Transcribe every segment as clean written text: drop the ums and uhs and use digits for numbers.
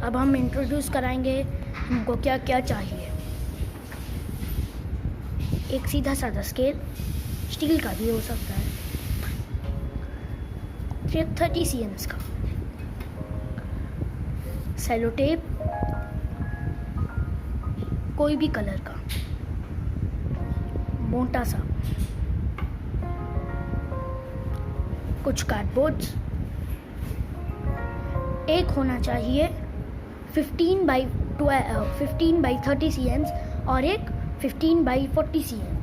अब हम इंट्रोड्यूस कराएंगे हमको क्या क्या चाहिए। एक सीधा साधा स्केल, स्टील का भी हो सकता है, 30 cm का, सेलो टेप कोई भी कलर का, मोटा सा, कुछ कार्डबोर्ड्स, एक होना चाहिए 15 बाई 30 cm और एक 15 by 40 cm,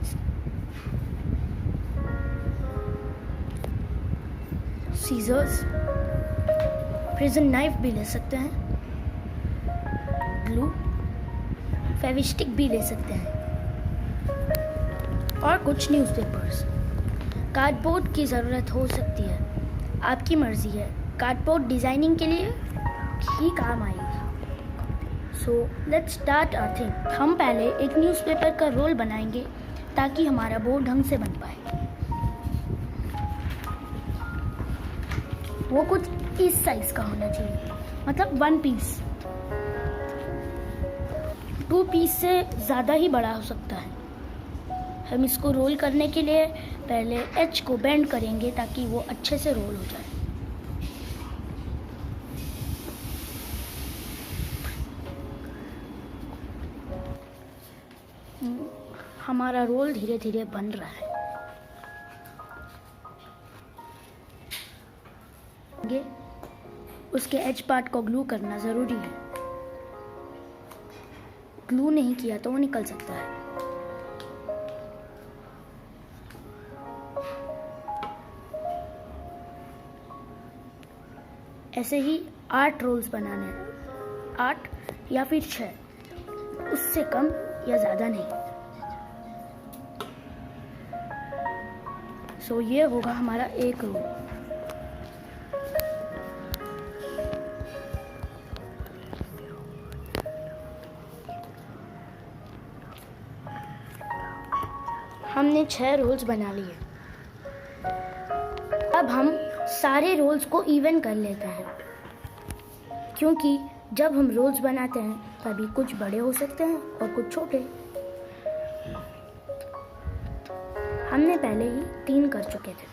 scissors, precision knife भी ले सकते हैं, ग्लू, फेविस्टिक भी ले सकते हैं और कुछ न्यूज़पेपर्स। कार्डबोर्ड की ज़रूरत हो सकती है, आपकी मर्ज़ी है, कार्डबोर्ड डिज़ाइनिंग के लिए ही काम आएगी। So let's start our thing. हम पहले एक न्यूज़पेपर का रोल बनाएंगे ताकि हमारा बोर्ड ढंग से बन पाए। वो कुछ इस साइज का होना चाहिए, मतलब 1 पीस। 2 पीस से ज़्यादा ही बड़ा हो सकता है। हम इसको रोल करने के लिए पहले एज को बेंड करेंगे ताकि वो अच्छे से रोल हो जाए। हमारा रोल धीरे धीरे बन रहा है। उसके एज पार्ट को ग्लू करना ज़रूरी है। ग्लू नहीं किया तो वो निकल सकता है। ऐसे ही 8 रोल्स बनाने हैं, 8 या फिर 6, उससे कम या ज़्यादा नहीं। सो ये होगा हमारा एक रोल। हमने 6 रोल्स बना लिए। अब हम सारे रोल्स को इवन कर लेते हैं, क्योंकि जब हम रोल्स बनाते हैं तभी कुछ बड़े हो सकते हैं और कुछ छोटे। हमने पहले ही 3 कर चुके थे,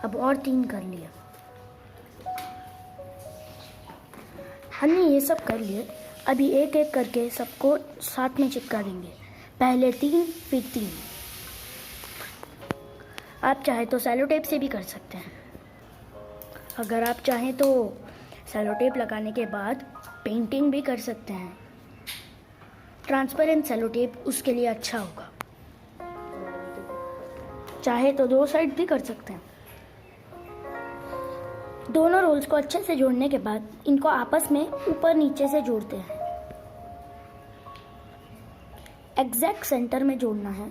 अब और 3 कर लिए। हमने ये सब कर लिए। अभी एक एक करके सबको साथ में चिपका देंगे, पहले 3 फिर 3। आप चाहे तो सेलो टेप से भी कर सकते हैं। अगर आप चाहें तो सेलो टेप लगाने के बाद पेंटिंग भी कर सकते हैं। ट्रांसपेरेंट सेलो टेप उसके लिए अच्छा होगा। चाहे तो 2 साइड भी कर सकते हैं। दोनों रोल्स को अच्छे से जोड़ने के बाद इनको आपस में ऊपर नीचे से जोड़ते हैं। एग्जैक्ट सेंटर में जोड़ना है।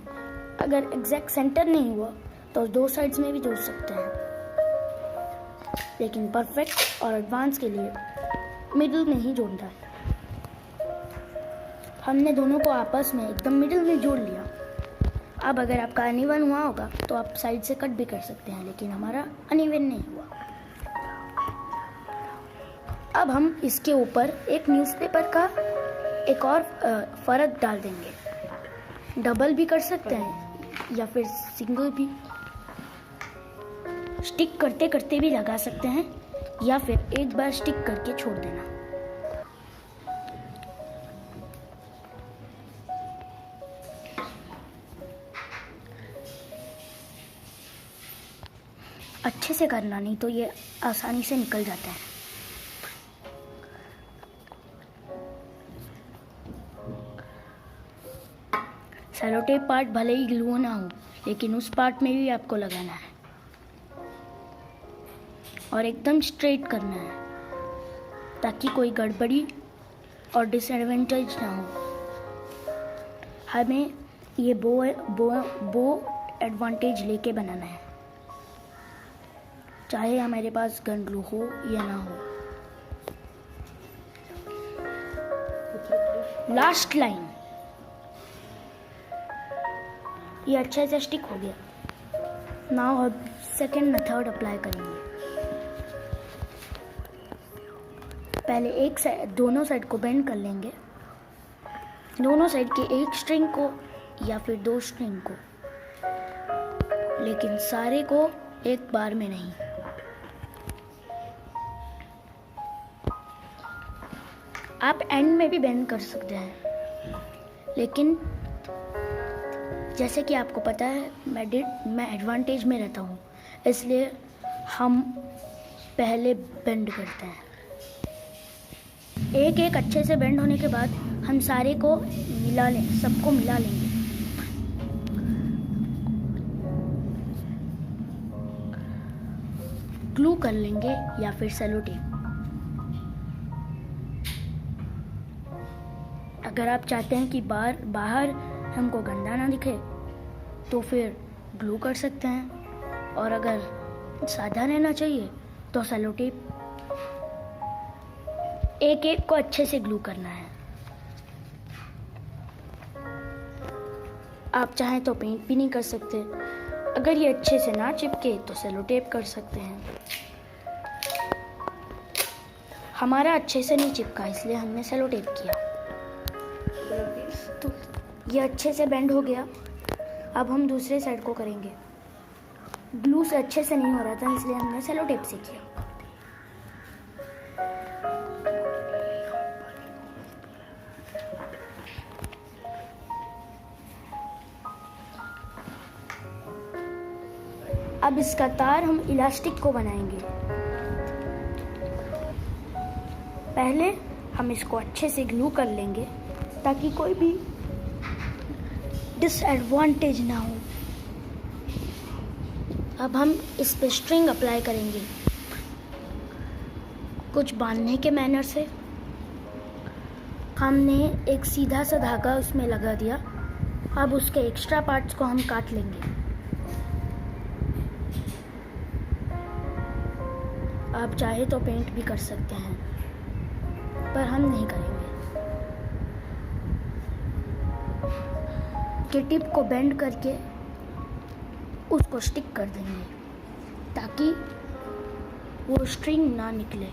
अगर एग्जैक्ट सेंटर नहीं हुआ तो 2 साइड्स में भी जोड़ सकते हैं, लेकिन परफेक्ट और एडवांस के लिए मिडिल में ही जोड़ना है। हमने दोनों को आपस में एकदम मिडिल में जोड़ लिया। अब अगर आपका अनइवन हुआ होगा तो आप साइड से कट भी कर सकते हैं, लेकिन हमारा अनइवन नहीं हुआ। अब हम इसके ऊपर एक न्यूज़पेपर का एक और फर्क डाल देंगे। डबल भी कर सकते हैं या फिर सिंगल भी। स्टिक करते करते भी लगा सकते हैं या फिर एक बार स्टिक करके छोड़ देना। अच्छे से करना, नहीं तो ये आसानी से निकल जाता है। सेलो टेप पार्ट भले ही ग्लू ना हो, लेकिन उस पार्ट में भी आपको लगाना है और एकदम स्ट्रेट करना है ताकि कोई गड़बड़ी और डिसएडवांटेज ना हो। हमें ये बो एडवांटेज लेके बनाना है, चाहे हमारे पास गन ग्लू हो या ना हो। लास्ट लाइन, ये अच्छे से स्टिक हो गया। नाउ अब सेकेंड मेथड अप्लाई करेंगे। पहले एक साइड दोनों साइड को बेंड कर लेंगे, दोनों साइड के एक स्ट्रिंग को या फिर 2 स्ट्रिंग को, लेकिन सारे को एक बार में नहीं। आप एंड में भी बेंड कर सकते हैं, लेकिन जैसे कि आपको पता है मैं एडवांटेज में रहता हूँ, इसलिए हम पहले बेंड करते हैं। एक एक अच्छे से बेंड होने के बाद हम सारे को सबको मिला लेंगे। ग्लू कर लेंगे या फिर सेलो टेप। अगर आप चाहते हैं कि बाहर हमको गंदा ना दिखे तो फिर ग्लू कर सकते हैं, और अगर सादा रहना चाहिए तो सेलो टेप। एक एक को अच्छे से ग्लू करना है। आप चाहें तो पेंट भी नहीं कर सकते। अगर ये अच्छे से ना चिपके तो सेलो टेप कर सकते हैं। हमारा अच्छे से नहीं चिपका, इसलिए हमने सेलो टेप किया। तो ये अच्छे से बेंड हो गया। अब हम दूसरे साइड को करेंगे। ग्लू से अच्छे से नहीं हो रहा था, इसलिए हमने सेलो टेप से किया। अब इसका तार हम इलास्टिक को बनाएंगे। पहले हम इसको अच्छे से ग्लू कर लेंगे ताकि कोई भी डिसएडवांटेज ना हो। अब हम इस पे स्ट्रिंग अप्लाई करेंगे कुछ बांधने के मैनर से। हमने एक सीधा सा धागा उसमें लगा दिया। अब उसके एक्स्ट्रा पार्ट्स को हम काट लेंगे। आप चाहे तो पेंट भी कर सकते हैं, पर हम नहीं करेंगे। कि टिप को बेंड करके उसको स्टिक कर देंगे ताकि वो स्ट्रिंग ना निकले।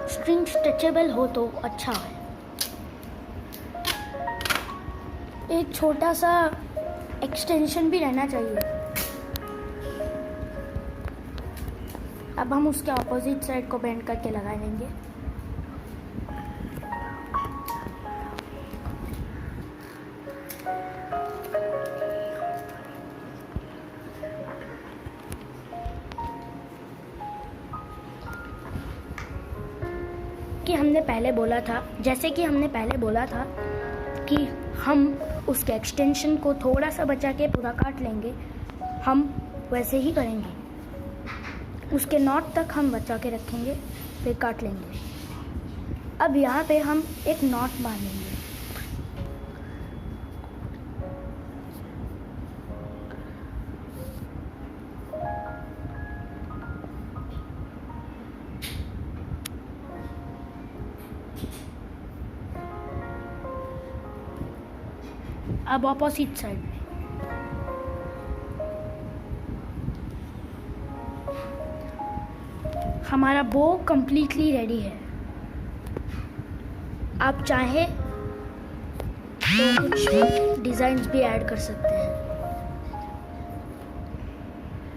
स्ट्रिंग स्ट्रेचेबल हो तो अच्छा है। एक छोटा सा एक्सटेंशन भी रहना चाहिए। अब हम उसके ऑपोजिट साइड को बेंड करके लगा लेंगे। हमने पहले बोला था कि हम उसके एक्सटेंशन को थोड़ा सा बचा के पूरा काट लेंगे। हम वैसे ही करेंगे। उसके नॉट तक हम बचा के रखेंगे, फिर काट लेंगे। अब यहाँ पे हम एक नॉट बांधेंगे। अब ऑपोजिट साइड में हमारा बो कंप्लीटली रेडी है। आप चाहे तो कुछ डिज़ाइंस भी ऐड कर सकते हैं।